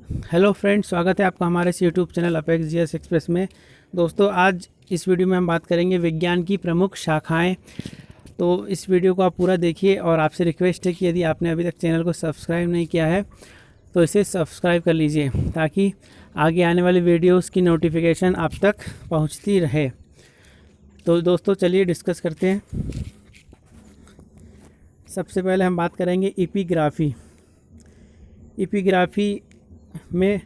Hello friends, स्वागत है आपका हमारे इस YouTube channel apex GS express में। दोस्तों, आज इस वीडियो में हम बात करेंगे विज्ञान की प्रमुख शाखाएं। तो इस वीडियो को आप पूरा देखिए और आपसे रिक्वेस्ट है कि यदि आपने अभी तक चैनल को सब्सक्राइब नहीं किया है तो इसे सब्सक्राइब कर लीजिए ताकि आगे आने वाली वीडियोज़ की नोटिफिकेशन आप तक पहुँचती रहे। तो दोस्तों, चलिए डिस्कस करते हैं। सबसे पहले हम बात करेंगे एपिग्राफी। एपिग्राफी में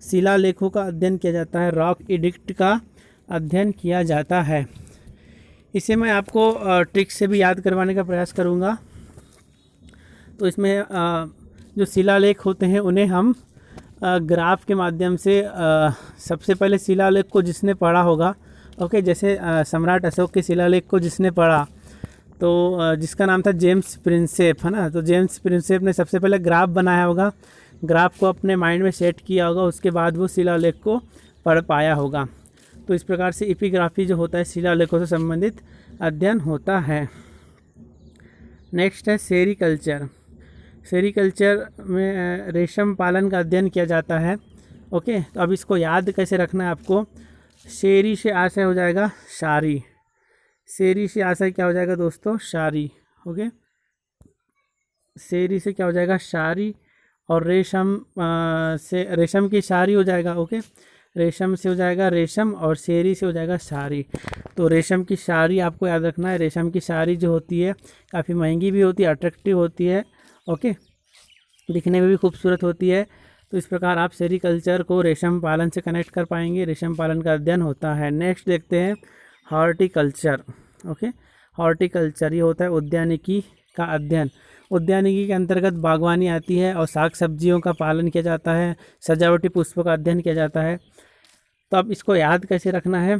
शिलालेखों का अध्ययन किया जाता है, रॉक एडिक्ट का अध्ययन किया जाता है। इसे मैं आपको ट्रिक से भी याद करवाने का प्रयास करूंगा। तो इसमें जो शिलालेख होते हैं उन्हें हम ग्राफ के माध्यम से सबसे पहले शिलालेख को जिसने पढ़ा होगा, ओके, जैसे सम्राट अशोक के शिलालेख को जिसने पढ़ा तो जिसका नाम था जेम्स प्रिंसेप, है ना। तो जेम्स प्रिंसेप ने सबसे पहले ग्राफ बनाया होगा, ग्राफ को अपने माइंड में सेट किया होगा, उसके बाद वो शिलालेख को पढ़ पाया होगा। तो इस प्रकार से एपिग्राफी जो होता है शिलालेखों से संबंधित अध्ययन होता है। नेक्स्ट है सेरीकल्चर। सेरीकल्चर में रेशम पालन का अध्ययन किया जाता है। ओके, तो अब इसको याद कैसे रखना है आपको। शेरी से आशय हो जाएगा शारी। शेरी से आशय क्या हो जाएगा दोस्तों? शारी। ओके, शेरी से क्या हो जाएगा? शारी। और रेशम से रेशम की शारी हो जाएगा। ओके, रेशम से हो जाएगा रेशम और शेरी से हो जाएगा शारी। तो रेशम की शारी आपको याद रखना है। रेशम की शारी जो होती है काफ़ी महंगी भी होती है, अट्रैक्टिव होती है, ओके, दिखने में भी खूबसूरत होती है। तो इस प्रकार आप सेरीकल्चर को रेशम पालन से कनेक्ट कर पाएंगे। रेशम पालन का अध्ययन होता है। नेक्स्ट देखते हैं हॉर्टिकल्चर। ओके, हॉर्टिकल्चर ये होता है उद्यानिकी का अध्ययन। उद्यानिकी के अंतर्गत बागवानी आती है और साग सब्जियों का पालन किया जाता है, सजावटी पुष्पों का अध्ययन किया जाता है। तो अब इसको याद कैसे रखना है?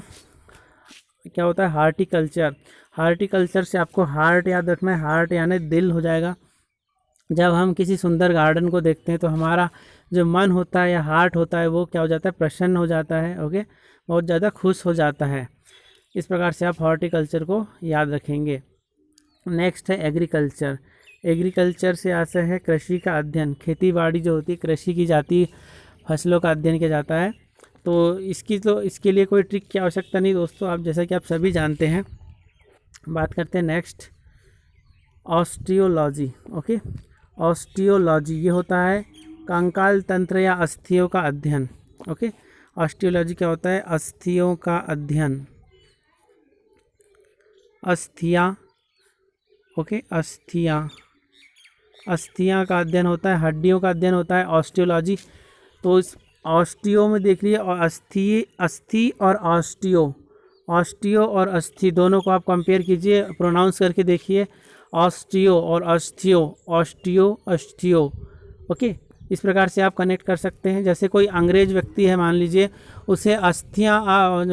क्या होता है हार्टिकल्चर? हार्टिकल्चर से आपको हार्ट याद रखना है। हार्ट यानी दिल हो जाएगा। जब हम किसी सुंदर गार्डन को देखते हैं तो हमारा जो मन होता है या हार्ट होता है वो क्या हो जाता है? प्रसन्न हो जाता है। ओके, बहुत ज़्यादा खुश हो जाता है। इस प्रकार से आप हॉर्टिकल्चर को याद रखेंगे। नेक्स्ट है एग्रीकल्चर। एग्रीकल्चर से आशय है कृषि का अध्ययन। खेती बाड़ी जो होती है, कृषि की जाती फसलों का अध्ययन किया जाता है। तो इसके लिए कोई ट्रिक की आवश्यकता नहीं दोस्तों, आप जैसा कि आप सभी जानते हैं। बात करते हैं नेक्स्ट ऑस्टियोलॉजी। ओके, ऑस्टियोलॉजी ये होता है कंकाल तंत्र या अस्थियों का अध्ययन। ओके, ऑस्टियोलॉजी क्या होता है? अस्थियों का अध्ययन। अस्थियाँ, ओके, अस्थियाँ का अध्ययन होता है, हड्डियों का अध्ययन होता है ऑस्टियोलॉजी। तो इस ऑस्टियो में देख लीजिए, और अस्थि और ऑस्टियो और अस्थि दोनों को आप कंपेयर कीजिए, प्रोनाउंस करके देखिए। ऑस्टियो और अस्थियो, अस्थियो। ओके, इस प्रकार से आप कनेक्ट कर सकते हैं। जैसे कोई अंग्रेज व्यक्ति है, मान लीजिए, उसे अस्थियाँ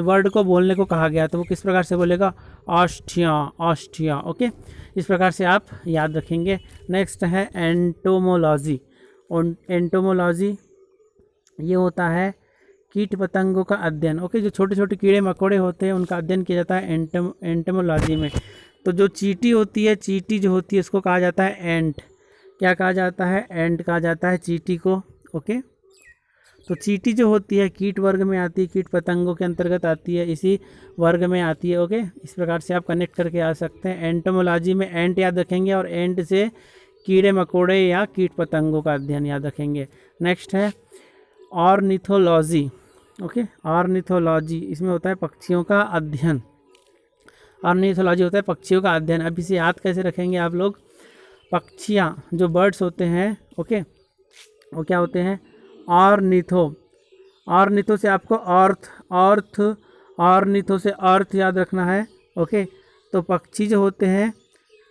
वर्ड को बोलने को कहा गया तो वो किस प्रकार से बोलेगा? ऑस्टिया। ओके, इस प्रकार से आप याद रखेंगे। नेक्स्ट है एंटोमोलॉजी। एंटोमोलॉजी ये होता है कीट पतंगों का अध्ययन। ओके, जो छोटे छोटे कीड़े मकोड़े होते हैं उनका अध्ययन किया जाता है एंटोमोलॉजी में। तो जो चींटी होती है, चींटी जो होती है उसको कहा जाता है एंट। क्या कहा जाता है? एंट कहा जाता है चींटी को। ओके, तो चींटी जो होती है कीट वर्ग में आती है, कीट पतंगों के अंतर्गत आती है, इसी वर्ग में आती है। ओके, इस प्रकार से आप कनेक्ट करके आ सकते हैं। एंटोमोलॉजी में एंट याद रखेंगे और एंट से कीड़े मकोड़े या कीट पतंगों का अध्ययन याद रखेंगे। नेक्स्ट है ऑर्निथोलॉजी। ओके, ऑर्निथोलॉजी इसमें होता है पक्षियों का अध्ययन। ऑर्निथोलॉजी होता है पक्षियों का अध्ययन। अब इसे याद कैसे रखेंगे आप लोग? पक्षियाँ जो बर्ड्स होते हैं, ओके, वो क्या होते हैं? ऑर्निथो से आपको ऑर्निथो से अर्थ याद रखना है। ओके, तो पक्षी जो होते हैं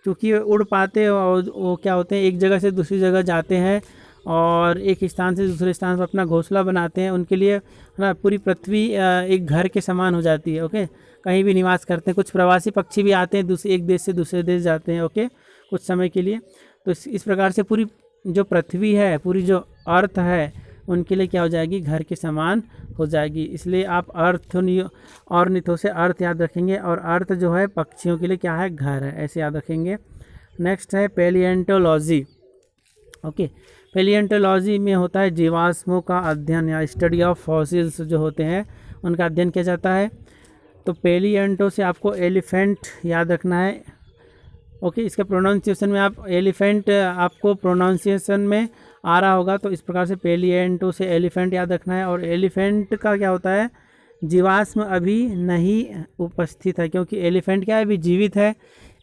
क्योंकि वे उड़ पाते हैं और वो क्या होते हैं, एक जगह से दूसरी जगह जाते हैं और एक स्थान से दूसरे स्थान पर अपना घोंसला बनाते हैं। उनके लिए ना पूरी पृथ्वी एक घर के समान हो जाती है। ओके, कहीं भी निवास करते हैं। कुछ प्रवासी पक्षी भी आते हैं, एक देश से दूसरे देश जाते हैं, ओके, कुछ समय के लिए। तो इस प्रकार से पूरी जो पृथ्वी है, पूरी जो अर्थ है, उनके लिए क्या हो जाएगी? घर के समान हो जाएगी। इसलिए आप ऑर्निथो से अर्थ याद रखेंगे और अर्थ जो है पक्षियों के लिए क्या है? घर है, ऐसे याद रखेंगे। नेक्स्ट है पैलिएंटोलॉजी। ओके, पेलियोंटोलॉजी में होता है जीवाश्मों का अध्ययन या स्टडी ऑफ फॉसिल्स जो होते हैं उनका अध्ययन किया जाता है। तो पेलियोंटो से आपको एलिफेंट याद रखना है। ओके, इसका प्रोनाउंसिएशन में आप एलिफेंट आपको प्रोनाउंसिएशन में आ रहा होगा, तो इस प्रकार से पेलियोंटो से एलिफेंट याद रखना है। और एलिफेंट का क्या होता है, जीवाश्म अभी नहीं उपस्थित है, क्योंकि एलिफेंट क्या है, अभी जीवित है,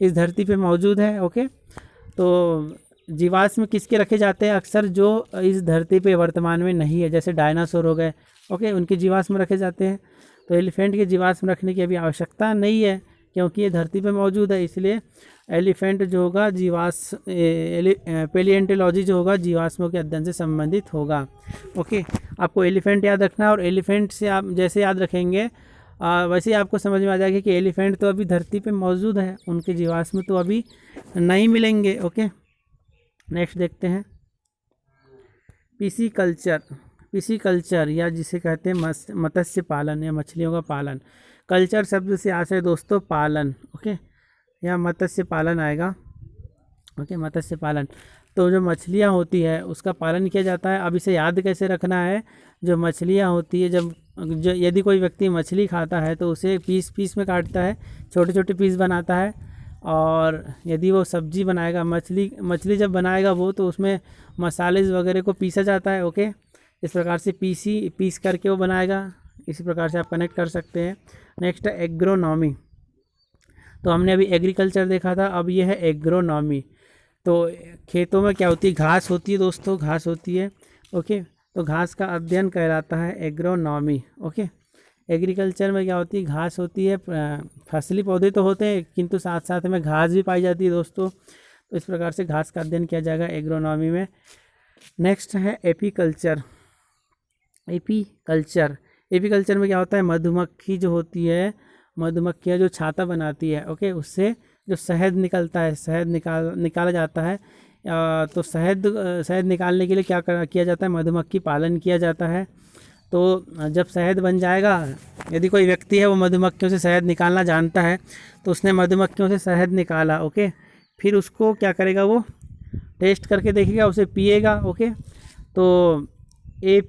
इस धरती पे मौजूद है। ओके, तो जीवाश्म किसके रखे जाते हैं, अक्सर जो इस धरती पे वर्तमान में नहीं है, जैसे डायनासोर हो गए, ओके, उनके जीवाश्म रखे जाते हैं। तो एलिफेंट के जीवाश्म रखने की अभी आवश्यकता नहीं है, क्योंकि ये धरती पे मौजूद है, इसलिए एलिफेंट जो होगा पेलियोंटोलॉजी जो होगा जीवाश्मों के अध्ययन से संबंधित होगा। ओके, आपको एलिफेंट याद रखना है, और एलिफेंट से आप जैसे याद रखेंगे वैसे ही आपको समझ में आ जाएगा कि एलिफेंट तो अभी धरती पे मौजूद है, उनके जीवाश्म तो अभी नहीं मिलेंगे। ओके, नेक्स्ट देखते हैं पिसीकल्चर। पिसीकल्चर या जिसे कहते हैं मत्स्य पालन या मछलियों का पालन। कल्चर शब्द से आशय दोस्तों पालन, ओके, या मत्स्य पालन आएगा। ओके, मत्स्य पालन, तो जो मछलियाँ होती है उसका पालन किया जाता है। अब इसे याद कैसे रखना है, जो मछलियाँ होती है, जो यदि कोई व्यक्ति मछली खाता है तो उसे पीस पीस में काटता है, छोटे छोटे पीस बनाता है, और यदि वो सब्जी बनाएगा, मछली जब बनाएगा वो, तो उसमें मसाले वगैरह को पीसा जाता है। ओके, इस प्रकार से पीस करके वो बनाएगा। इसी प्रकार से आप कनेक्ट कर सकते हैं। नेक्स्ट है एग्रोनॉमी। तो हमने अभी एग्रीकल्चर देखा था, अब ये है एग्रोनॉमी। तो खेतों में क्या होती है, घास होती है दोस्तों, घास होती है। ओके, तो घास का अध्ययन कहलाता है एग्रोनॉमी। ओके, एग्रीकल्चर में क्या होती है, घास होती है, फसली पौधे तो होते हैं किंतु साथ साथ में घास भी पाई जाती है दोस्तों। तो इस प्रकार से घास का अध्ययन किया जाएगा एग्रोनॉमी में। नेक्स्ट है एपीकल्चर। एपीकल्चर में क्या होता है, मधुमक्खी जो होती है, मधुमक्खियाँ जो छाता बनाती है, ओके, उससे जो शहद निकलता है, शहद निकाला जाता है। तो शहद निकालने के लिए क्या किया जाता है, मधुमक्खी पालन किया जाता है। तो जब शहद बन जाएगा, यदि कोई व्यक्ति है वो मधुमक्खियों से शहद निकालना जानता है, तो उसने मधुमक्खियों से शहद निकाला। ओके, फिर उसको क्या करेगा, वो टेस्ट करके देखेगा, उसे पिएगा। ओके, तो ए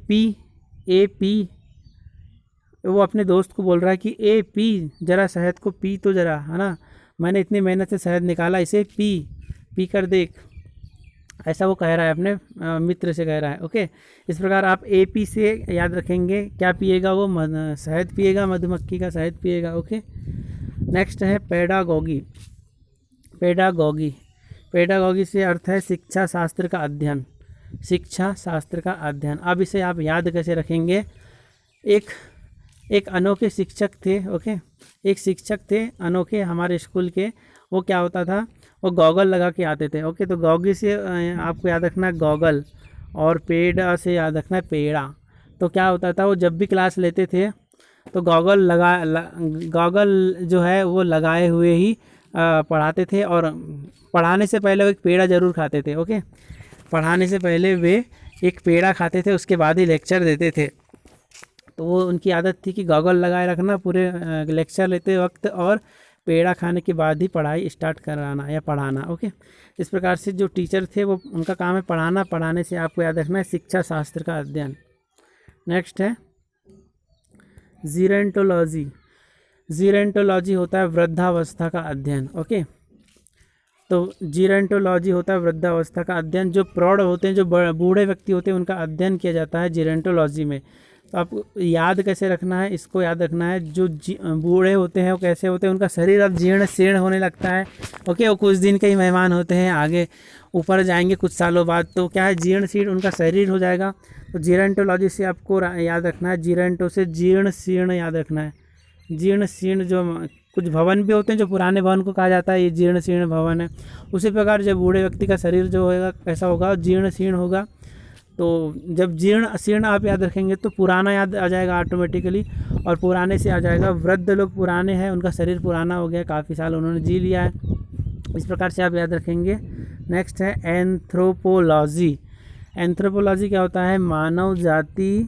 वो अपने दोस्त को बोल रहा है कि ए पी ज़रा शहद को पी तो ज़रा, है ना, मैंने इतनी मेहनत से शहद निकाला, इसे पी कर देख, ऐसा वो कह रहा है, अपने मित्र से कह रहा है। ओके, इस प्रकार आप AP से याद रखेंगे, क्या पिएगा वो, शहद पिएगा, मधुमक्खी का शहद पिएगा। ओके, नेक्स्ट है पेडागॉगी से अर्थ है शिक्षा शास्त्र का अध्ययन, शिक्षा शास्त्र का अध्ययन। अब इसे आप याद कैसे रखेंगे, एक अनोखे शिक्षक थे। ओके, एक शिक्षक थे अनोखे हमारे स्कूल के। वो क्या होता था, वो गॉगल लगा के आते थे। ओके, तो गॉगी से आपको याद रखना है गॉगल, और पेड़ा से याद रखना है पेड़ा। तो क्या होता था, वो जब भी क्लास लेते थे तो गॉगल जो है वो लगाए हुए ही पढ़ाते थे, और पढ़ाने से पहले वो एक पेड़ा ज़रूर खाते थे। ओके, पढ़ाने से पहले वे एक पेड़ा खाते थे, उसके बाद ही लेक्चर देते थे। तो वो उनकी आदत थी कि गॉगल लगाए रखना पूरे लेक्चर लेते वक्त, और पेड़ा खाने के बाद ही पढ़ाई स्टार्ट कराना या पढ़ाना। ओके, इस प्रकार से जो टीचर थे वो उनका काम है पढ़ाना, पढ़ाने से आपको याद रखना है शिक्षा शास्त्र का अध्ययन। नेक्स्ट है जीरेंटोलॉजी होता है वृद्धावस्था का अध्ययन। ओके, तो जीरेंटोलॉजी होता है वृद्धावस्था का अध्ययन। जो प्रौढ़ होते हैं, जो बूढ़े व्यक्ति होते हैं, उनका अध्ययन किया जाता है जीरेंटोलॉजी में। तो आपको याद कैसे रखना है, इसको याद रखना है, जो बूढ़े होते हैं वो कैसे होते हैं, उनका शरीर अब जीर्ण शीर्ण होने लगता है। ओके, वो कुछ दिन के ही मेहमान होते हैं, आगे ऊपर जाएंगे कुछ सालों बाद, तो क्या है, जीर्ण शीर्ण उनका शरीर हो जाएगा। तो जीरेंटोलॉजी से आपको याद रखना है, जीरेंटो से जीर्ण शीर्ण याद रखना है। जीर्ण शीर्ण जो कुछ भवन भी होते हैं, जो पुराने भवन को कहा जाता है, ये जीर्ण शीर्ण भवन है। उसी प्रकार जब बूढ़े व्यक्ति का शरीर जो होगा कैसा होगा, जीर्ण शीर्ण होगा। तो जब जीर्ण शीर्ण आप याद रखेंगे तो पुराना याद आ जाएगा ऑटोमेटिकली, और पुराने से आ जाएगा वृद्ध लोग पुराने हैं, उनका शरीर पुराना हो गया, काफ़ी साल उन्होंने जी लिया है। इस प्रकार से आप याद रखेंगे। नेक्स्ट है एंथ्रोपोलॉजी। एंथ्रोपोलॉजी क्या होता है, मानव जाति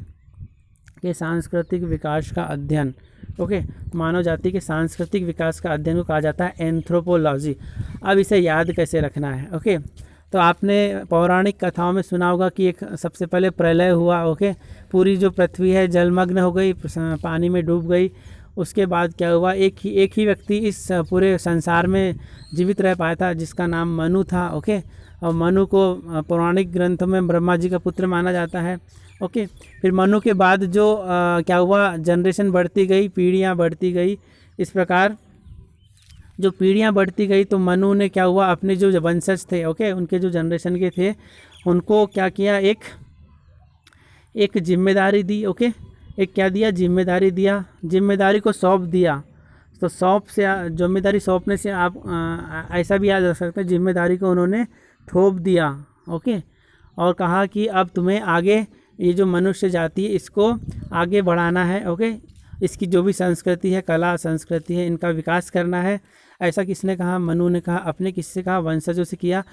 के सांस्कृतिक विकास का अध्ययन। ओके, मानव जाति के सांस्कृतिक विकास का अध्ययन को कहा जाता है एंथ्रोपोलॉजी। अब इसे याद कैसे रखना है। ओके, तो आपने पौराणिक कथाओं में सुना होगा कि एक सबसे पहले प्रलय हुआ, ओके, पूरी जो पृथ्वी है जलमग्न हो गई, पानी में डूब गई। उसके बाद क्या हुआ, एक ही व्यक्ति इस पूरे संसार में जीवित रह पाया था जिसका नाम मनु था, ओके। और मनु को पौराणिक ग्रंथों में ब्रह्मा जी का पुत्र माना जाता है, ओके। फिर मनु के बाद जो क्या हुआ, जनरेशन बढ़ती गई, पीढ़ियाँ बढ़ती गई। इस प्रकार जो पीढ़ियाँ बढ़ती गई तो मनु ने क्या हुआ, अपने जो वंशज थे, ओके, उनके जो जनरेशन के थे उनको क्या किया, एक जिम्मेदारी दी, ओके। एक क्या दिया, जिम्मेदारी दिया, जिम्मेदारी को सौंप दिया। तो जिम्मेदारी सौंपने से आप ऐसा भी याद रख सकते हैं, जिम्मेदारी को उन्होंने थोप दिया, ओके। और कहा कि अब तुम्हें आगे ये जो मनुष्य जाति है इसको आगे बढ़ाना है, ओके। इसकी जो भी संस्कृति है, कला संस्कृति है, इनका विकास करना है। ऐसा किसने कहा, मनु ने कहा, अपने किससे कहा, वंशजों से किया।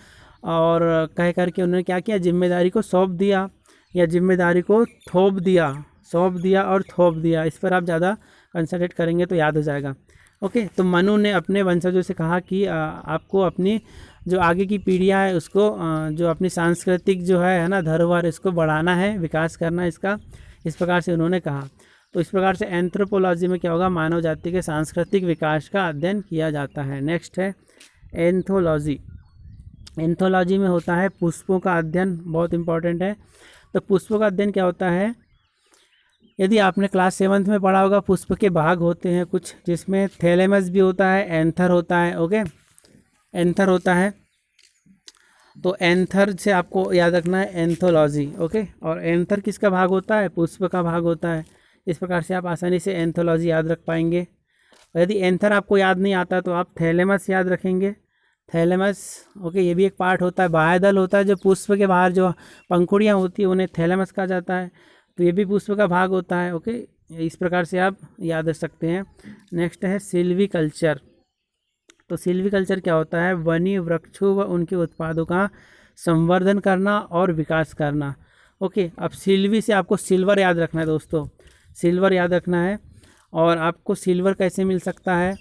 और कह करके उन्होंने क्या किया, जिम्मेदारी को सौंप दिया या जिम्मेदारी को थोप दिया, सौंप दिया और थोप दिया। इस पर आप ज़्यादा कंसंट्रेट करेंगे तो याद हो जाएगा, ओके। तो मनु ने अपने वंशजों से कहा कि आपको अपनी जो आगे की पीढ़ियाँ है उसको जो अपनी सांस्कृतिक जो है ना धरोहर, इसको बढ़ाना है, विकास करना है इसका। इस प्रकार से उन्होंने कहा। तो इस प्रकार से एंथ्रोपोलॉजी में क्या होगा, मानव जाति के सांस्कृतिक विकास का अध्ययन किया जाता है। नेक्स्ट है एंथोलॉजी। एंथोलॉजी में होता है पुष्पों का अध्ययन, बहुत इंपॉर्टेंट है। तो पुष्पों का अध्ययन क्या होता है, यदि आपने क्लास 7th में पढ़ा होगा, पुष्प के भाग होते हैं कुछ, जिसमें थैलेमस भी होता है, एंथर होता है, ओके, एंथर होता है। तो एंथर से आपको याद रखना है एंथोलॉजी, ओके। और एंथर किसका भाग होता है, पुष्प का भाग होता है। इस प्रकार से आप आसानी से एंथोलॉजी याद रख पाएंगे। और यदि एंथर आपको याद नहीं आता तो आप थैलेमस याद रखेंगे, थैलेमस, ओके। ये भी एक पार्ट होता है, बाह्यदल होता है, जो पुष्प के बाहर जो पंखुड़ियाँ होती हैं उन्हें थैलेमस कहा जाता है। तो ये भी पुष्प का भाग होता है, ओके। इस प्रकार से आप याद रख सकते हैं। नेक्स्ट है सिल्वीकल्चर। तो सिल्वीकल्चर क्या होता है, वन्य वृक्षों व उनके उत्पादों का संवर्धन करना और विकास करना, ओके। अब सिल्वी से आपको सिल्वर याद रखना है दोस्तों, सिल्वर याद रखना है। और आपको सिल्वर कैसे मिल सकता है,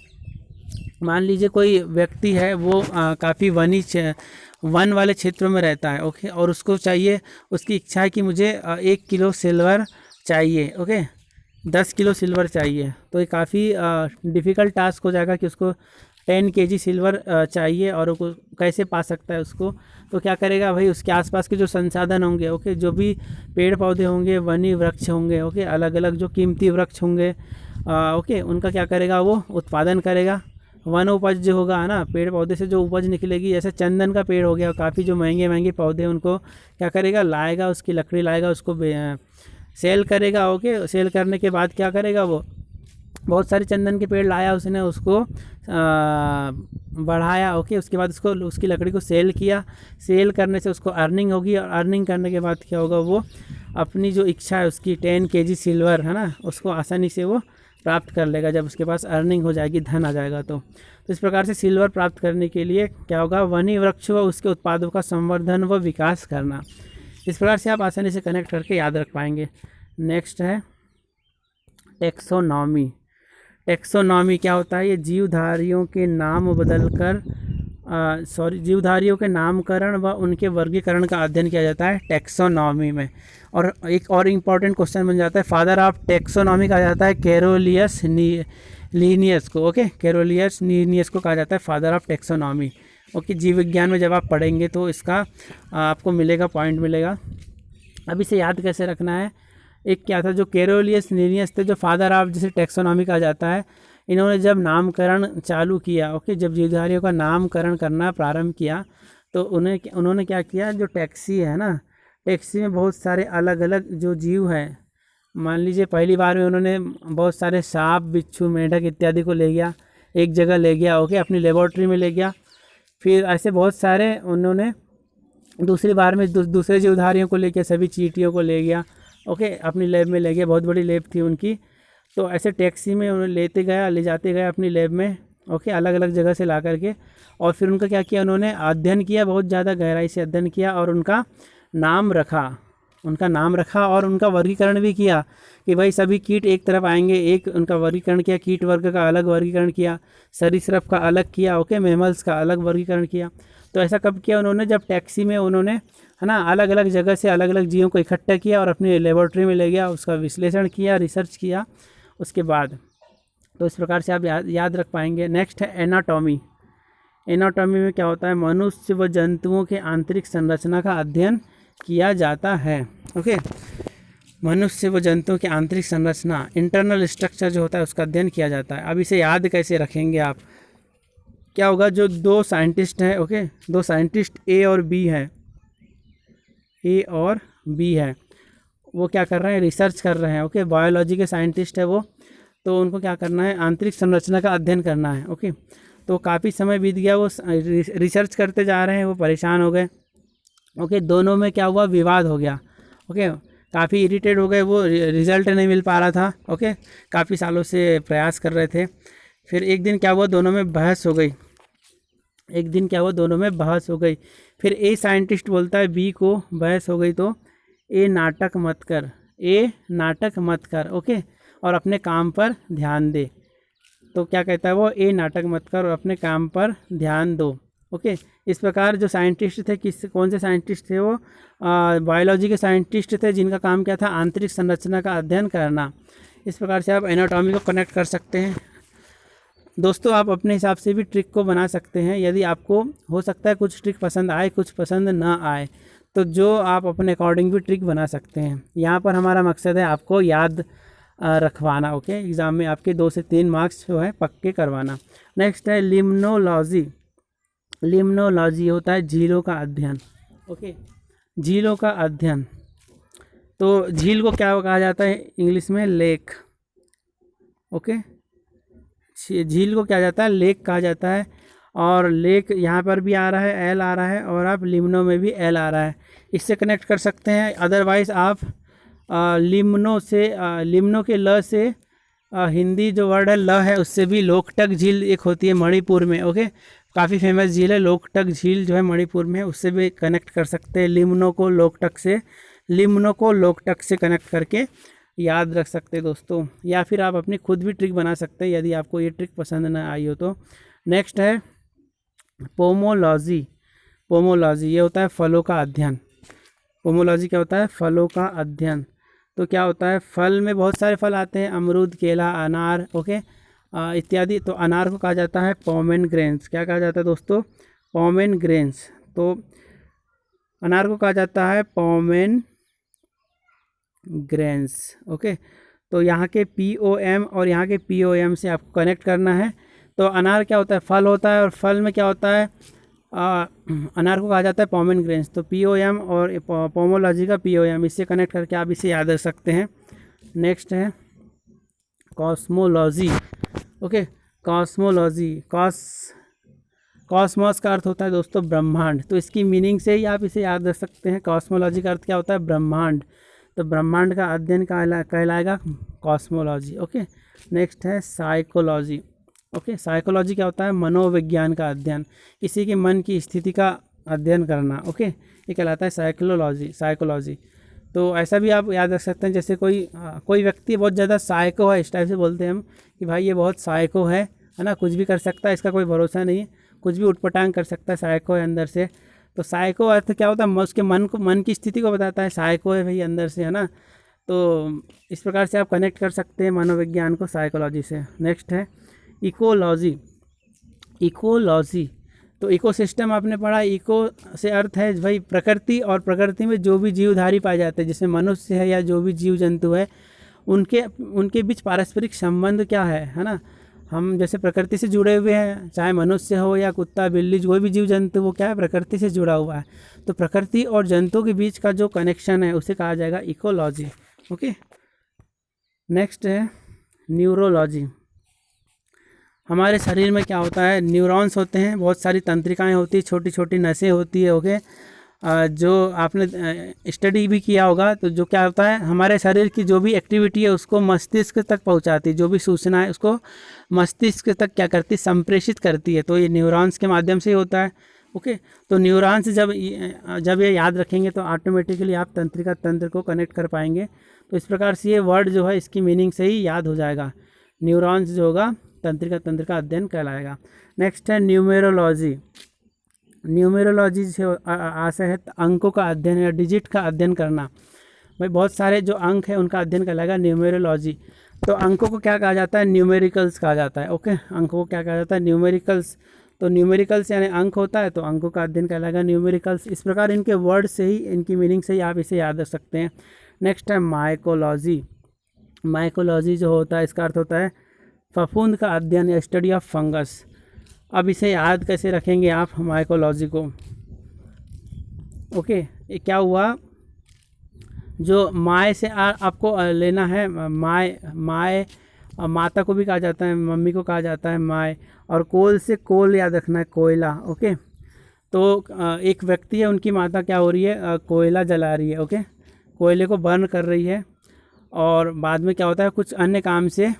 मान लीजिए कोई व्यक्ति है वो काफ़ी वन वाले क्षेत्रों में रहता है, ओके, और उसको चाहिए, उसकी इच्छा है कि मुझे 1 किलो सिल्वर चाहिए, ओके, 10 किलो सिल्वर चाहिए। तो ये काफ़ी डिफ़िकल्ट टास्क हो जाएगा कि उसको 10 kg सिल्वर चाहिए और वो कैसे पा सकता है उसको। तो क्या करेगा भाई, उसके आसपास के जो संसाधन होंगे, ओके, जो भी पेड़ पौधे होंगे, वन्य वृक्ष होंगे, ओके, अलग अलग जो कीमती वृक्ष होंगे, ओके, उनका क्या करेगा, वो उत्पादन करेगा। वन उपज जो होगा, है ना, पेड़ पौधे से जो उपज निकलेगी, जैसे चंदन का पेड़ हो गया, काफ़ी जो महंगे महंगे पौधे, उनको क्या करेगा, लाएगा, उसकी लकड़ी लाएगा, उसको सेल करेगा, ओके। सेल करने के बाद क्या करेगा, वो बहुत सारे चंदन के पेड़ लाया उसने, उसको बढ़ाया, ओके। उसके बाद उसको उसकी लकड़ी को सेल किया, सेल करने से उसको अर्निंग होगी, और अर्निंग करने के बाद क्या होगा, वो अपनी जो इच्छा है उसकी 10 kg सिल्वर, है ना, उसको आसानी से वो प्राप्त कर लेगा जब उसके पास अर्निंग हो जाएगी, धन आ जाएगा। तो इस प्रकार से सिल्वर प्राप्त करने के लिए क्या होगा, वन्य वृक्ष व उसके उत्पादों का संवर्धन व विकास करना। इस प्रकार से आप आसानी से कनेक्ट करके याद रख पाएंगे। नेक्स्ट है टेक्सोनॉमी। टेक्सोनॉमी क्या होता है, ये जीवधारियों के नाम बदलकर जीवधारियों के नामकरण व उनके वर्गीकरण का अध्ययन किया जाता है टेक्सोनॉमी में। और एक और इम्पॉर्टेंट क्वेश्चन बन जाता है, फादर ऑफ टेक्सोनॉमी कहा जाता है कैरोलियस लीनियस को, ओके, कैरोलियस लीनियस को कहा जाता है फादर ऑफ टेक्सोनॉमी, ओके। जीव विज्ञान में जब आप पढ़ेंगे तो इसका आपको मिलेगा, पॉइंट मिलेगा। अब इसे याद कैसे रखना है, एक क्या था, जो कैरोलियस लीनियस थे, जो फादर ऑफ जिसे टेक्सोनॉमी कहा जाता है, इन्होंने जब नामकरण चालू किया, ओके, जब जीवधारियों का नामकरण करना प्रारंभ किया, तो उन्होंने क्या किया, जो टैक्सी है ना, टैक्सी में बहुत सारे अलग अलग जो जीव हैं, मान लीजिए पहली बार में उन्होंने बहुत सारे सांप, बिच्छू, मेंढक इत्यादि को ले गया, एक जगह ले गया, ओके, अपनी लेबोरेटरी में ले गया। फिर ऐसे बहुत सारे उन्होंने दूसरी बार में दूसरे जीवधारियों को ले गया, सभी चींटियों को ले गया, ओके, अपनी लैब में ले गया, बहुत बड़ी लैब थी उनकी। तो ऐसे टैक्सी में उन्हें ले जाते गए अपनी लैब में, ओके, अलग अलग जगह से ला करके। और फिर उनका क्या किया, उन्होंने अध्ययन किया, बहुत ज़्यादा गहराई से अध्ययन किया, और उनका नाम रखा और उनका वर्गीकरण भी किया कि भाई सभी कीट एक तरफ आएंगे, एक उनका वर्गीकरण किया, कीट वर्ग का अलग वर्गीकरण किया, सरीसृप का अलग किया, ओके, मैमल्स का अलग वर्गीकरण किया। तो ऐसा कब किया उन्होंने, जब टैक्सी में उन्होंने, है ना, अलग अलग जगह से अलग अलग जीवों को इकट्ठा किया और अपनी लेबोरेटरी में ले गया, उसका विश्लेषण किया, रिसर्च किया उसके बाद। तो इस प्रकार से आप याद रख पाएंगे। नेक्स्ट है एनाटॉमी। एनाटॉमी में क्या होता है, मनुष्य व जंतुओं के आंतरिक संरचना का अध्ययन किया जाता है। ओके, मनुष्य व जंतुओं की आंतरिक संरचना, इंटरनल स्ट्रक्चर जो होता है उसका अध्ययन किया जाता है। अब इसे याद कैसे रखेंगे आप, क्या होगा, जो दो साइंटिस्ट हैं, ओके, दो साइंटिस्ट ए और बी है, ए और बी है, वो क्या कर रहे हैं, रिसर्च कर रहे हैं। ओके, बायोलॉजी के साइंटिस्ट है वो, तो उनको क्या करना है, आंतरिक संरचना का अध्ययन करना है। ओके, तो काफ़ी समय बीत गया, वो रिसर्च करते जा रहे हैं, वो परेशान हो गए। ओके, दोनों में क्या हुआ, विवाद हो गया। ओके, काफ़ी इरिटेट हो गए, वो रिज़ल्ट नहीं मिल पा रहा था। ओके, काफ़ी सालों से प्रयास कर रहे थे। फिर एक दिन क्या हुआ, दोनों में बहस हो गई। एक दिन क्या हुआ, दोनों में बहस हो गई। फिर ए साइंटिस्ट बोलता है बी को, बहस हो गई तो ए नाटक मत कर, ए नाटक मत कर, ओके, और अपने काम पर ध्यान दे। तो क्या कहता है वो, ए नाटक मत कर और अपने काम पर ध्यान दो। ओके, इस प्रकार जो साइंटिस्ट थे, कौन से साइंटिस्ट थे वो, बायोलॉजी के साइंटिस्ट थे, जिनका काम क्या था, आंतरिक संरचना का अध्ययन करना। इस प्रकार से आप एनाटॉमी को कनेक्ट कर सकते हैं। दोस्तों, आप अपने हिसाब से भी ट्रिक को बना सकते हैं। यदि आपको हो सकता है कुछ ट्रिक पसंद आए, कुछ पसंद ना आए, तो जो आप अपने अकॉर्डिंग भी ट्रिक बना सकते हैं। यहाँ पर हमारा मकसद है आपको याद रखवाना। ओके, एग्ज़ाम में आपके 2 से 3 मार्क्स जो है पक्के करवाना। नेक्स्ट है लिम्नोलॉजी। लिम्नोलॉजी होता है झीलों का अध्ययन। ओके, झीलों का अध्ययन। तो झील को क्या कहा जाता है इंग्लिश में, लेक। ओके, झील को क्या जाता है, लेक कहा जाता है। और लेक यहाँ पर भी आ रहा है, एल आ रहा है, और आप लिम्नो में भी एल आ रहा है, इससे कनेक्ट कर सकते हैं। अदरवाइज़ आप लिम्नो से, लिम्नो के ल से हिंदी जो वर्ड है ल है, उससे भी लोकटक झील एक होती है मणिपुर में। ओके, काफ़ी फेमस झील है लोकटक झील, जो है मणिपुर में, उससे भी कनेक्ट कर सकते हैं। लिम्नो को लोकटक से, लिम्नो को लोकटक से कनेक्ट करके याद रख सकते हैं दोस्तों। या फिर आप अपनी खुद भी ट्रिक बना सकते हैं यदि आपको ये ट्रिक पसंद ना आई हो तो। नेक्स्ट है पोमोलॉजी। पोमोलॉजी ये होता है फलों का अध्ययन। पोमोलॉजी क्या होता है, फलों का अध्ययन। तो क्या होता है, फल में बहुत सारे फल आते हैं, अमरूद, केला, अनार, ओके, इत्यादि। तो अनार को कहा जाता है पोमेग्रेनेट्स। क्या कहा जाता है दोस्तों, पोमेग्रेनेट्स। तो अनार को कहा जाता है पोमेग्रेनेट्स। ओके, तो यहाँ के POM और यहाँ के POM से आपको कनेक्ट करना है। तो अनार क्या होता है, फल होता है, और फल में क्या होता है, अनार को कहा जाता है पोमेग्रेनेट्स। तो POM और पोमोलॉजी का POM, इससे कनेक्ट करके आप इसे याद रख सकते हैं। नेक्स्ट है कॉस्मोलॉजी। ओके, कॉस्मोलॉजी, कॉस्मोस का अर्थ होता है दोस्तों ब्रह्मांड। तो इसकी मीनिंग से ही आप इसे याद रख सकते हैं। कॉस्मोलॉजी का अर्थ क्या होता है, ब्रह्मांड। तो ब्रह्मांड का अध्ययन कहलाएगा कॉस्मोलॉजी। ओके, नेक्स्ट है साइकोलॉजी। ओके, साइकोलॉजी क्या होता है, मनोविज्ञान का अध्ययन, किसी के मन की स्थिति का अध्ययन करना। ओके, ये कहलाता है साइकोलॉजी। तो ऐसा भी आप याद रख सकते हैं, जैसे कोई व्यक्ति बहुत ज़्यादा साइको है, इस टाइप से बोलते हैं हम कि भाई ये बहुत साइको है ना, कुछ भी कर सकता है, इसका कोई भरोसा नहीं है, कुछ भी उटपटांग कर सकता है, साइको है अंदर से। तो साइको अर्थ क्या होता है, उसके मन की स्थिति को बताता है, साइको है भाई अंदर से, है ना। तो इस प्रकार से आप कनेक्ट कर सकते हैं मनोविज्ञान को साइकोलॉजी से। नेक्स्ट है इकोलॉजी। इकोलॉजी, तो इकोसिस्टम आपने पढ़ा, इको से अर्थ है भाई प्रकृति, और प्रकृति में जो भी जीवधारी पाए जाते हैं, जैसे मनुष्य है या जो भी जीव जंतु है, उनके बीच पारस्परिक संबंध क्या है ना। हम जैसे प्रकृति से जुड़े हुए हैं, चाहे मनुष्य हो या कुत्ता, बिल्ली, कोई भी जीव जंतु, वो क्या है, प्रकृति से जुड़ा हुआ है। तो प्रकृति और जंतु के बीच का जो कनेक्शन है उसे कहा जाएगा इकोलॉजी। ओके, नेक्स्ट है न्यूरोलॉजी। हमारे शरीर में क्या होता है, न्यूरॉन्स होते हैं, बहुत सारी तंत्रिकाएं होती है, छोटी छोटी नसें होती है। ओके, जो आपने स्टडी भी किया होगा, तो जो क्या होता है, हमारे शरीर की जो भी एक्टिविटी है उसको मस्तिष्क तक पहुंचाती है, जो भी सूचना है उसको मस्तिष्क तक क्या करती, संप्रेषित करती है। तो ये न्यूरॉन्स के माध्यम से ही होता है। ओके, तो न्यूरॉन्स जब ये याद रखेंगे तो ऑटोमेटिकली आप तंत्रिका तंत्र को कनेक्ट कर पाएंगे। तो इस प्रकार से ये वर्ड जो है इसकी मीनिंग से ही याद हो जाएगा। न्यूरॉन्स जो होगा तंत्रिका तंत्र का अध्ययन कहलाएगा। नेक्स्ट है न्यूमेरोलॉजी। न्यूमेरोलॉजी से आशय है अंकों का अध्ययन या डिजिट का अध्ययन करना। भाई बहुत सारे जो अंक है उनका अध्ययन कहलाएगा न्यूमेरोलॉजी। तो अंकों को क्या कहा जाता है? न्यूमेरिकल्स कहा जाता है। ओके, अंकों को क्या कहा जाता है? न्यूमेरिकल्स। तो न्यूमेरिकल्स यानी अंक होता है, तो अंकों का अध्ययन कहलाएगा न्यूमेरिकल्स। इस प्रकार इनके वर्ड से ही, इनकी मीनिंग से ही आप इसे याद रख सकते हैं। नेक्स्ट है माइकोलॉजी। माइकोलॉजी जो होता है इसका अर्थ होता है फफूंद का अध्ययन या स्टडी ऑफ फंगस। अब इसे याद कैसे रखेंगे आप माइकोलॉजी को? ओके, ये क्या हुआ, जो माए से आपको लेना है, माए माता को भी कहा जाता है, मम्मी को कहा जाता है माए, और कोल से कोल याद रखना है, कोयला। ओके, तो एक व्यक्ति है, उनकी माता क्या हो रही है? कोयला जला रही है। ओके, कोयले को बर्न कर रही है, और बाद में क्या होता है, कुछ अन्य काम से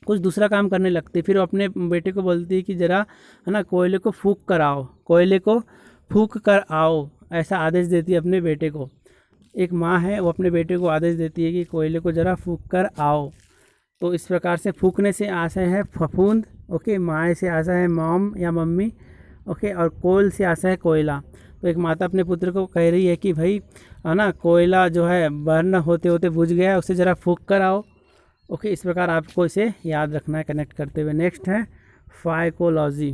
कुछ दूसरा काम करने लगती है। फिर वो अपने बेटे को बोलती है कि ज़रा है ना कोयले को फूंक कर आओ, कोयले को फूंक कर आओ, ऐसा आदेश देती है अपने बेटे को। एक माँ है, वो अपने बेटे को आदेश देती है कि कोयले को ज़रा फूंक कर आओ। तो इस प्रकार से फूंकने से आशय है फफूंद। ओके, माए से आशय है मॉम या मम्मी। ओके, और कोल से आशय है कोयला। तो एक माता अपने पुत्र को कह रही है कि भाई है ना कोयला जो है बर्न होते होते बुझ गया है, उसे ज़रा फूंक कर आओ। ओके, इस प्रकार आपको इसे याद रखना है कनेक्ट करते हुए। नेक्स्ट है फाइकोलॉजी।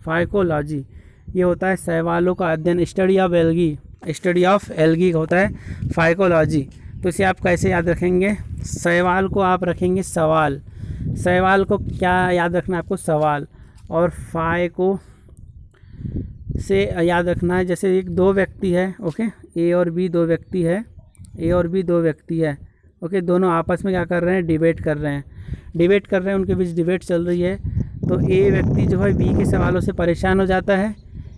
फाइकोलॉजी ये होता है शैवालों का अध्ययन, study of algae. Study of algae होता है फाइकोलॉजी। तो इसे आप कैसे याद रखेंगे? शैवाल को आप रखेंगे सवाल। शैवाल को क्या याद रखना है आपको? सवाल। और फाइको से याद रखना है, जैसे एक दो व्यक्ति है। ओके, ए और बी दो व्यक्ति है, ए और बी दो व्यक्ति है। ओके, दोनों आपस में क्या कर रहे हैं? डिबेट कर रहे हैं, उनके बीच डिबेट चल रही है। तो ए व्यक्ति जो है बी के सवालों से परेशान हो जाता है।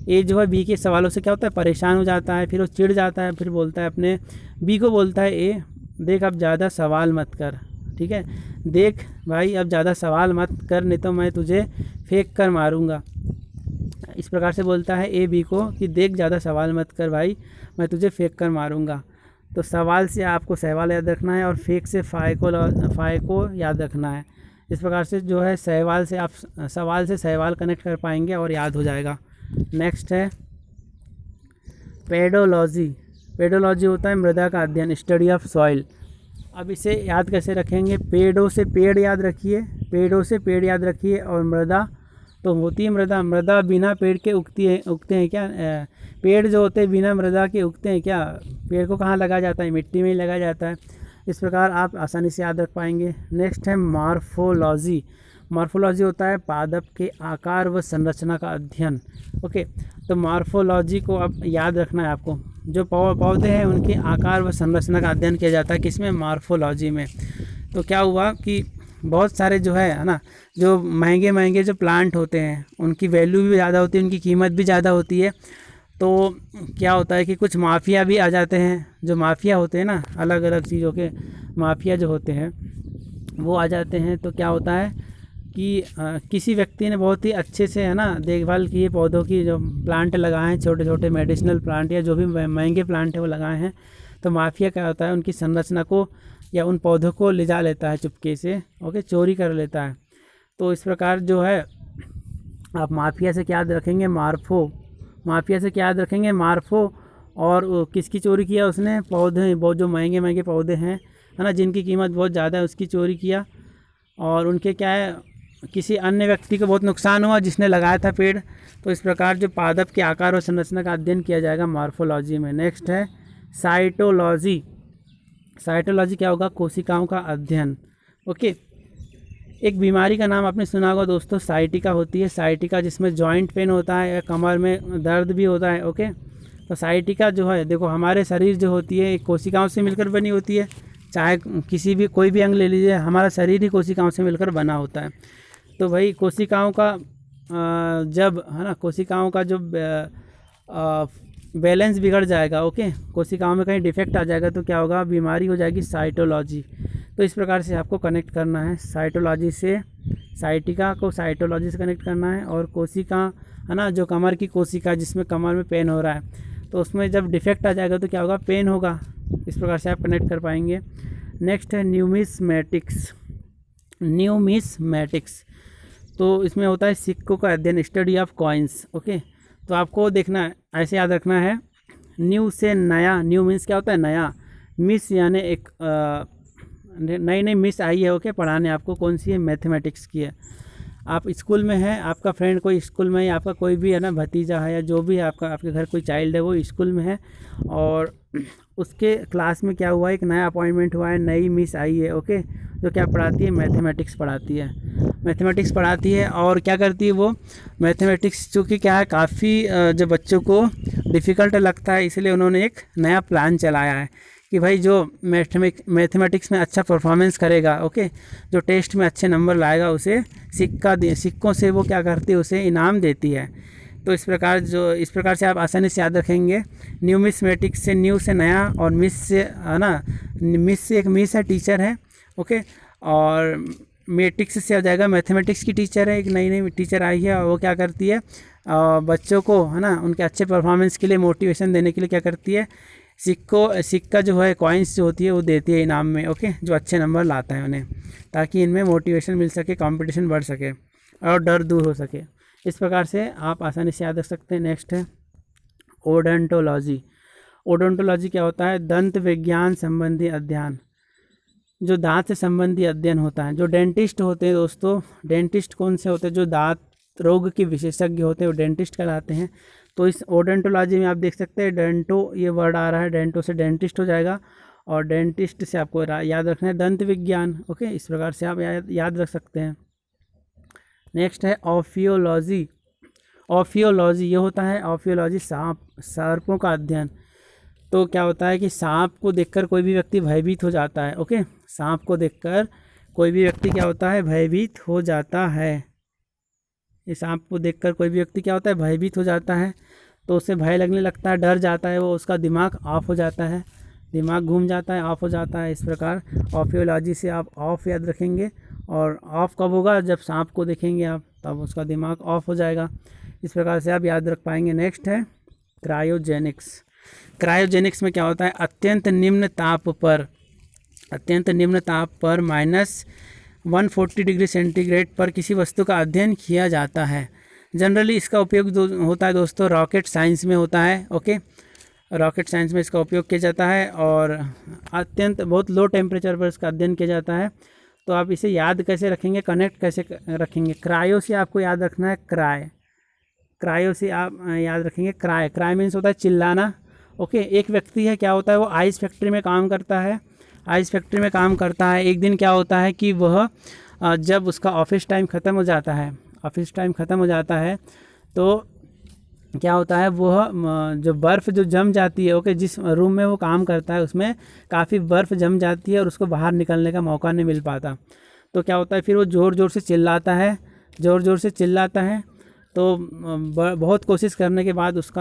ए जो है बी के सवालों से क्या होता है? परेशान हो जाता है। फिर वो चिढ़ जाता है, फिर बोलता है अपने बी को, बोलता है ए देख अब ज़्यादा सवाल मत कर, ठीक है, देख भाई अब ज़्यादा सवाल मत कर, नहीं तो मैं तुझे फेंक कर मारूंगा। इस प्रकार से बोलता है ए बी को कि देख ज़्यादा सवाल मत कर भाई, मैं तुझे फेंक कर मारूंगा। तो सवाल से आपको सवाल याद रखना है, और फेंक से फाइको याद रखना है। इस प्रकार से जो है सवाल से आप सवाल से सवाल कनेक्ट कर पाएंगे और याद हो जाएगा। नेक्स्ट है पेडोलॉजी। पेडोलॉजी होता है मृदा का अध्ययन, स्टडी ऑफ सॉइल। अब इसे याद कैसे रखेंगे? पेड़ों से पेड़ याद रखिए, पेड़ों से पेड़ याद रखिए, और मृदा तो होती है मृदा। मृदा बिना पेड़ के उगते हैं क्या? पेड़ जो होते हैं बिना मृदा के उगते हैं क्या? पेड़ को कहाँ लगाया जाता है? मिट्टी में ही लगाया जाता है। इस प्रकार आप आसानी से याद रख पाएंगे। नेक्स्ट है मॉर्फोलॉजी। मॉर्फोलॉजी होता है पादप के आकार व संरचना का अध्ययन। ओके, तो मॉर्फोलॉजी को अब याद रखना है आपको। जो पौधे हैं उनके आकार व संरचना का अध्ययन किया जाता है किसमें? मॉर्फोलॉजी में। तो क्या हुआ कि बहुत सारे जो है ना, जो महंगे जो प्लांट होते हैं उनकी वैल्यू भी ज़्यादा होती है, उनकी कीमत भी ज़्यादा होती है। तो क्या होता है कि कुछ माफिया भी आ जाते हैं। जो माफिया होते हैं ना, अलग अलग चीज़ों के माफिया जो होते हैं वो आ जाते हैं। तो क्या होता है कि किसी व्यक्ति ने बहुत ही अच्छे से है ना देखभाल की है पौधों की, जो प्लांट लगाए हैं, छोटे छोटे मेडिसिनल प्लांट या जो भी महंगे प्लांट है वो लगाए हैं। तो माफिया क्या होता है, उनकी संरचना को या उन पौधों को ले जा लेता है चुपके से। ओके, चोरी कर लेता है। तो इस प्रकार जो है आप माफिया से क्या याद रखेंगे? माफिया से क्या याद रखेंगे? मार्फो। और किसकी चोरी किया उसने? पौधे, बहुत जो महंगे पौधे हैं है ना, जिनकी कीमत बहुत ज़्यादा है, उसकी चोरी किया। और उनके क्या है, किसी अन्य व्यक्ति को बहुत नुकसान हुआ जिसने लगाया था पेड़। तो इस प्रकार जो पादप के आकार और संरचना का अध्ययन किया जाएगा मॉर्फोलॉजी में। नेक्स्ट है साइटोलॉजी। साइटोलॉजी क्या होगा? कोशिकाओं का अध्ययन। ओके, एक बीमारी का नाम आपने सुना होगा दोस्तों, साइटिका होती है। साइटिका जिसमें जॉइंट पेन होता है या कमर में दर्द भी होता है। ओके, तो साइटिका जो है, देखो हमारे शरीर जो होती है कोशिकाओं से मिलकर बनी होती है। चाहे किसी भी कोई भी अंग ले लीजिए, हमारा शरीर ही कोशिकाओं से मिलकर बना होता है। तो भाई कोशिकाओं का जब है ना, कोशिकाओं का जो बैलेंस बिगड़ जाएगा, ओके, कोशिकाओं में कहीं डिफेक्ट आ जाएगा तो क्या होगा? बीमारी हो जाएगी साइटोलॉजी। तो इस प्रकार से आपको कनेक्ट करना है साइटोलॉजी से, साइटिका को साइटोलॉजी से कनेक्ट करना है। और कोशिका है ना, जो कमर की कोशिका जिसमें कमर में पेन हो रहा है, तो उसमें जब डिफेक्ट आ जाएगा तो क्या होगा? पेन होगा। इस प्रकार से आप कनेक्ट कर पाएंगे। नेक्स्ट है न्यूमिस्मेटिक्स। न्यूमिस्मेटिक्स तो इसमें होता है सिक्कों का अध्ययन, स्टडी ऑफ कॉइन्स। ओके, तो आपको देखना है, ऐसे याद रखना है। न्यू से नया, न्यू मीन्स क्या होता है, नया। मिस यानी एक नई नई मिस आई है, ओके, पढ़ाने आपको। कौन सी है, मैथमेटिक्स की है। आप स्कूल में हैं, आपका फ्रेंड कोई स्कूल में है, आपका कोई भी है ना भतीजा है या जो भी है आपका, आपके घर कोई चाइल्ड है वो स्कूल में है, और उसके क्लास में क्या हुआ है, एक नया अपॉइंटमेंट हुआ है, नई मिस आई है, ओके, जो क्या पढ़ाती है, मैथमेटिक्स पढ़ाती है। मैथमेटिक्स पढ़ाती है और क्या करती है वो, मैथमेटिक्स चूँकि क्या है काफ़ी जो बच्चों को डिफ़िकल्ट लगता है, इसलिए उन्होंने एक नया प्लान चलाया है कि भाई जो मैथमेटिक्स में अच्छा परफॉर्मेंस करेगा, ओके, जो टेस्ट में अच्छे नंबर लाएगा, उसे सिक्कों से वो क्या करती है, उसे इनाम देती है। तो इस प्रकार से आप आसानी से याद रखेंगे। न्यूमिस्मेटिक्स से न्यू से नया, और मिस से है ना, मिस से एक मिस है, टीचर है, ओके, और मेटिक्स से आ जाएगा मैथमेटिक्स की टीचर है, एक नई नई टीचर आई है, और वो क्या करती है, बच्चों को है ना उनके अच्छे परफॉर्मेंस के लिए मोटिवेशन देने के लिए क्या करती है, सिक्का जो है, कॉइन्स जो होती है वो देती है इनाम में, ओके, जो अच्छे नंबर लाता है उन्हें, ताकि इनमें मोटिवेशन मिल सके, कंपटीशन बढ़ सके और डर दूर हो सके। इस प्रकार से आप आसानी से याद रख सकते हैं। नेक्स्ट है ओडोंटोलॉजी। ओडोंटोलॉजी क्या होता है, दंत विज्ञान संबंधी अध्ययन, जो दांत से संबंधी अध्ययन होता है। जो डेंटिस्ट होते हैं दोस्तों, डेंटिस्ट कौन से होते हैं, जो दांत रोग के विशेषज्ञ होते हैं वो डेंटिस्ट कहलाते हैं। तो इस ओडोंटोलॉजी में आप देख सकते हैं, डेंटो ये वर्ड आ रहा है, डेंटो से डेंटिस्ट हो जाएगा, और डेंटिस्ट से आपको याद रखना है दंत विज्ञान, ओके, इस प्रकार से आप याद रख सकते हैं। नेक्स्ट है ऑफियोलॉजी। ऑफियोलॉजी ये होता है, ऑफियोलॉजी सर्पों का अध्ययन। तो क्या होता है कि सांप को देखकर कोई भी व्यक्ति भयभीत हो जाता है, ओके, सांप को देखकर कोई भी व्यक्ति क्या होता है, भयभीत हो जाता है। ये सांप को देखकर कोई भी व्यक्ति क्या होता है, भयभीत हो जाता है, तो उसे भय लगने लगता है, डर जाता है वो, उसका दिमाग ऑफ हो जाता है, दिमाग घूम जाता है, ऑफ हो जाता है। इस प्रकार ऑफियोलॉजी से आप ऑफ याद रखेंगे, और ऑफ कब होगा, जब सांप को देखेंगे आप, तब उसका दिमाग ऑफ हो जाएगा। इस प्रकार से आप याद रख पाएंगे। नेक्स्ट है क्रायोजेनिक्स। क्रायोजेनिक्स में क्या होता है, अत्यंत निम्न ताप पर -140 डिग्री सेंटीग्रेड पर किसी वस्तु का अध्ययन किया जाता है। जनरली इसका उपयोग होता है दोस्तों रॉकेट साइंस में होता है, ओके, रॉकेट साइंस में इसका उपयोग किया जाता है, और अत्यंत बहुत लो टेम्परेचर पर इसका अध्ययन किया जाता है। तो आप इसे याद कैसे रखेंगे, कनेक्ट कैसे रखेंगे, क्रायो से आपको याद रखना है, क्रायो से आप याद रखेंगे, क्राई मीन्स होता है चिल्लाना, ओके। एक व्यक्ति है, क्या होता है, वो आइस फैक्ट्री में काम करता है, आइस फैक्ट्री में काम करता है। एक दिन क्या होता है कि वह जब उसका ऑफिस टाइम ख़त्म हो जाता है, तो क्या होता है, वह जो बर्फ़ जो जम जाती है, ओके, जिस रूम में वो काम करता है उसमें काफ़ी बर्फ़ जम जाती है और उसको बाहर निकलने का मौका नहीं मिल पाता। तो क्या होता है, फिर वो ज़ोर ज़ोर से चिल्लाता है, तो बहुत कोशिश करने के बाद उस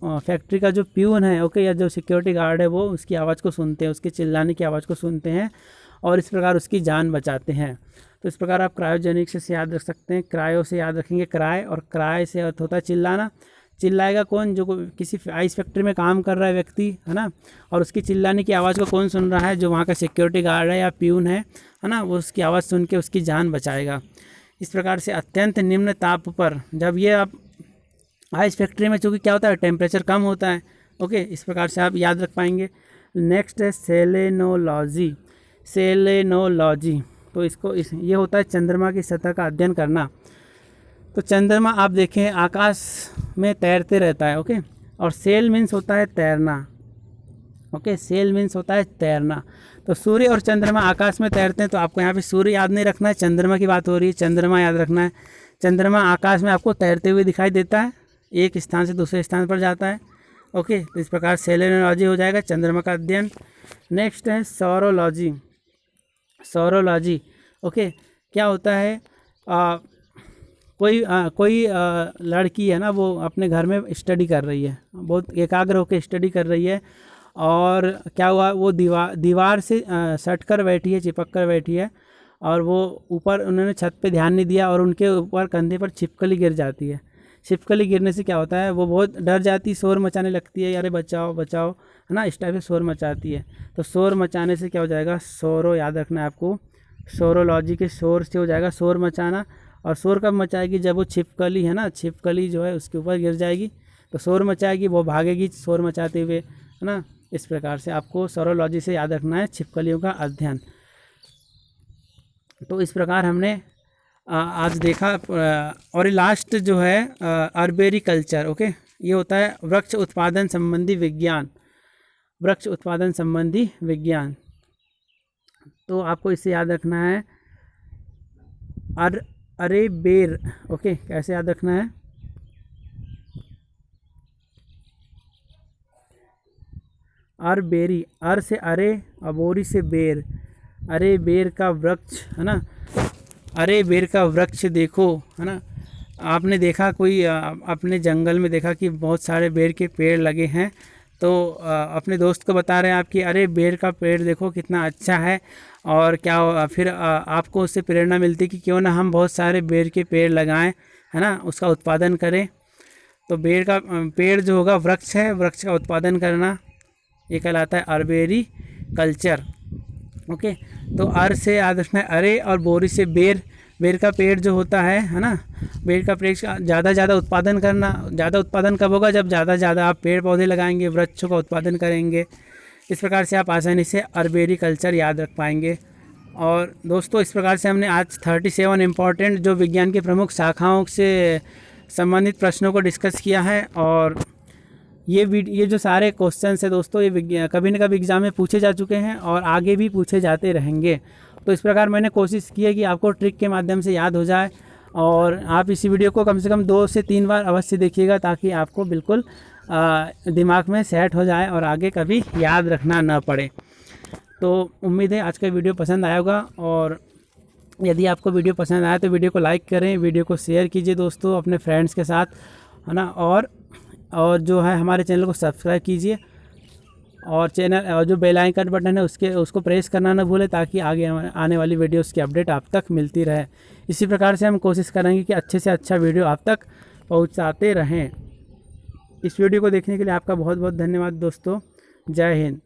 फैक्ट्री का जो प्यून है, ओके, या जो सिक्योरिटी गार्ड है, वो उसकी आवाज़ को सुनते हैं, उसके चिल्लाने की आवाज़ को सुनते हैं, और इस प्रकार उसकी जान बचाते हैं। तो इस प्रकार आप क्रायोजेनिक्स से याद रख सकते हैं। क्रायो से याद रखेंगे क्राई, और क्राई से अर्थ होता है चिल्लाना। चिल्लाएगा कौन, जो किसी आइस फैक्ट्री में काम कर रहा है व्यक्ति, है ना, और उसकी चिल्लाने की आवाज़ को कौन सुन रहा है, जो वहाँ का सिक्योरिटी गार्ड है या प्यून है ना, वो उसकी आवाज़ सुन के उसकी जान बचाएगा। इस प्रकार से अत्यंत निम्न ताप पर, जब ये आप आइस फैक्ट्री में, चूँकि क्या होता है टेम्परेचर कम होता है, ओके, इस प्रकार से आप याद रख पाएंगे। नेक्स्ट है सेलेनोलॉजी। तो ये होता है चंद्रमा की सतह का अध्ययन करना। तो चंद्रमा आप देखें आकाश में तैरते रहता है, ओके, और सेल मीन्स होता है तैरना, ओके, सेल मीन्स होता है तैरना। तो सूर्य और चंद्रमा आकाश में तैरते हैं, तो आपको यहाँ पे सूर्य याद नहीं रखना है, चंद्रमा की बात हो रही है, चंद्रमा याद रखना है। चंद्रमा आकाश में आपको तैरते हुए दिखाई देता है, एक स्थान से दूसरे स्थान पर जाता है, ओके। तो इस प्रकार सेलेनोलॉजी हो जाएगा, चंद्रमा का अध्ययन। नेक्स्ट है सौरोलॉजी, ओके। क्या होता है, कोई लड़की है ना, वो अपने घर में स्टडी कर रही है, बहुत एकाग्र होकर स्टडी कर रही है, और क्या हुआ, वो दीवार से सट कर बैठी है, चिपक कर बैठी है, और वो ऊपर उन्होंने छत पे ध्यान नहीं दिया, और उनके ऊपर कंधे पर छिपकली गिर जाती है। छिपकली गिरने से क्या होता है, वो बहुत डर जाती, शोर मचाने लगती है, अरे बचाओ बचाओ, है ना, इस टाइप से शोर मचाती है। तो शोर मचाने से क्या हो जाएगा, सौरो याद रखना है आपको, सौरोलॉजी के शोर से हो जाएगा शोर मचाना। और शोर कब मचाएगी, जब वो छिपकली है ना, छिपकली जो है उसके ऊपर गिर जाएगी, तो शोर मचाएगी, वो भागेगी शोर मचाते हुए, है ना। इस प्रकार से आपको सोरोलॉजी से याद रखना है छिपकलियों का अध्ययन। तो इस प्रकार हमने आज देखा। और लास्ट जो है अर्बेरी कल्चर, ओके, ये होता है वृक्ष उत्पादन संबंधी विज्ञान, वृक्ष उत्पादन संबंधी विज्ञान। तो आपको इसे याद रखना है अरे बेर, ओके, कैसे याद रखना है, अरबेरी, अर से अरे और बोरी से बेर, अरे बेर का वृक्ष, है ना, अरे बेर का वृक्ष देखो, है ना। आपने देखा कोई अपने जंगल में देखा कि बहुत सारे बेर के पेड़ लगे हैं, तो अपने दोस्त को बता रहे हैं आप कि अरे बेर का पेड़ देखो कितना अच्छा है, और क्या फिर आपको उससे प्रेरणा मिलती कि क्यों ना हम बहुत सारे बेर के पेड़ लगाएं, है ना, उसका उत्पादन करें। तो बेर का पेड़ जो होगा वृक्ष है, वृक्ष का उत्पादन करना, ये कहलाता है अर्बेरी कल्चर, ओके। तो अर से याद रखना है अरे, और बोरी से बेर, बेर का पेड़ जो होता है ना, बेर का पेड़ ज़्यादा उत्पादन करना। ज़्यादा उत्पादन कब होगा, जब ज़्यादा आप पेड़ पौधे लगाएंगे, वृक्षों का उत्पादन करेंगे। इस प्रकार से आप आसानी से अर्बेरी कल्चर याद रख पाएंगे। और दोस्तों, इस प्रकार से हमने आज 37 इम्पॉर्टेंट जो विज्ञान की प्रमुख शाखाओं से संबंधित प्रश्नों को डिस्कस किया है। और ये जो सारे क्वेश्चन है दोस्तों, ये कभी न कभी एग्ज़ाम में पूछे जा चुके हैं और आगे भी पूछे जाते रहेंगे। तो इस प्रकार मैंने कोशिश की है कि आपको ट्रिक के माध्यम से याद हो जाए, और आप इसी वीडियो को कम से कम 2 से 3 बार अवश्य देखिएगा, ताकि आपको बिल्कुल दिमाग में सेट हो जाए और आगे कभी याद रखना ना पड़े। तो उम्मीद है आज का वीडियो पसंद आया होगा, और यदि आपको वीडियो पसंद आया तो वीडियो को लाइक करें, वीडियो को शेयर कीजिए दोस्तों अपने फ्रेंड्स के साथ, है ना। और जो है हमारे चैनल को सब्सक्राइब कीजिए, और चैनल और जो बेल आइकन बटन है उसको प्रेस करना ना भूलें, ताकि आगे आने वाली वीडियोस की अपडेट आप तक मिलती रहे। इसी प्रकार से हम कोशिश करेंगे कि अच्छे से अच्छा वीडियो आप तक पहुंचाते रहें। इस वीडियो को देखने के लिए आपका बहुत बहुत धन्यवाद दोस्तों। जय हिंद।